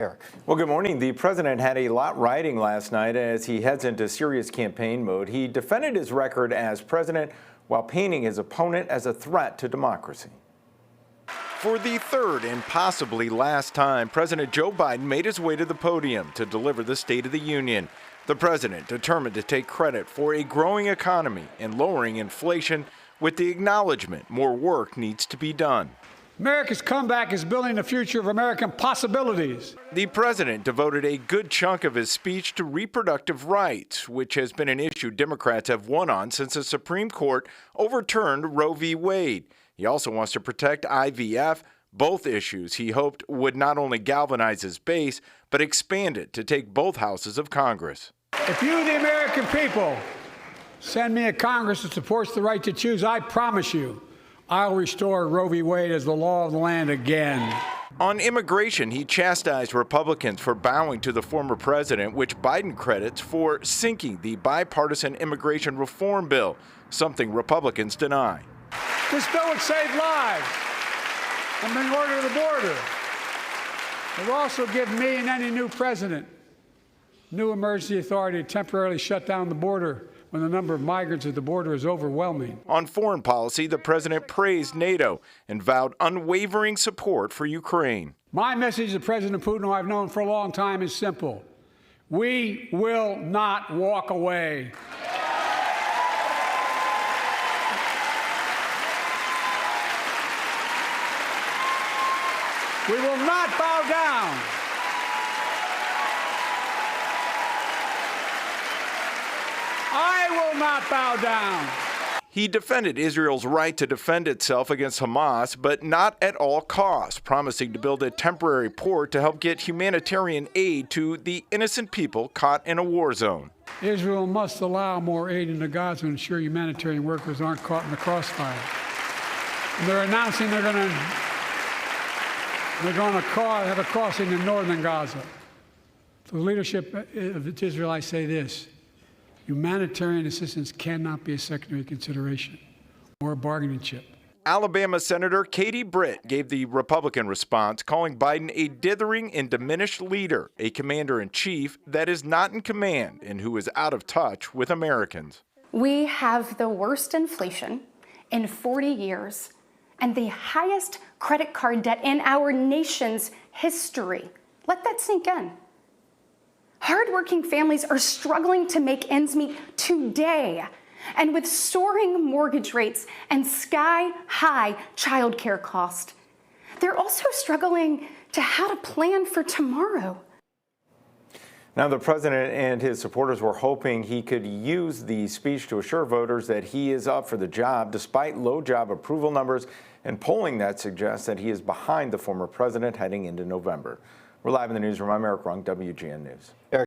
Eric. Well, good morning. The president had a lot riding last night as he heads into serious campaign mode. He defended his record as president while painting his opponent as a threat to democracy. For the third and possibly last time, President Joe Biden made his way to the podium to deliver the State of the Union. The president determined to take credit for a growing economy and lowering inflation with the acknowledgement more work needs to be done. America's comeback is building the future of American possibilities. The president devoted a good chunk of his speech to reproductive rights, which has been an issue Democrats have won on since the Supreme Court overturned Roe v. Wade. He also wants to protect IVF, both issues he hoped would not only galvanize his base, but expand it to take both houses of Congress. If you, the American people, send me a Congress that supports the right to choose, I promise you, I'll restore Roe v. Wade as the law of the land again. On immigration, he chastised Republicans for bowing to the former president, which Biden credits for sinking the bipartisan immigration reform bill, something Republicans deny. This bill would save lives and bring order to the border. It will also give me and any new president new emergency authority to temporarily shut down the border when the number of migrants at the border is overwhelming. On foreign policy, the president praised NATO and vowed unwavering support for Ukraine. My message to President Putin, who I've known for a long time, is simple. We will not walk away. We will not bow down. I will not bow down. He defended Israel's right to defend itself against Hamas, but not at all costs, promising to build a temporary port to help get humanitarian aid to the innocent people caught in a war zone. Israel must allow more aid into Gaza to ensure humanitarian workers aren't caught in the crossfire. And they're announcing they're going to have a crossing in northern Gaza. To the leadership of Israel, I say this. Humanitarian assistance cannot be a secondary consideration or a bargaining chip. Alabama Senator Katie Britt gave the Republican response, calling Biden a dithering and diminished leader, a commander-in-chief that is not in command and who is out of touch with Americans. We have the worst inflation in 40 years and the highest credit card debt in our nation's history. Let that sink in. Hardworking families are struggling to make ends meet today. And with soaring mortgage rates and sky-high childcare costs, they're also struggling to how to plan for tomorrow. Now, the president and his supporters were hoping he could use the speech to assure voters that he is up for the job, despite low job approval numbers and polling that suggests that he is behind the former president heading into November. We're live in the newsroom. I'm Eric Rung, WGN News. Eric.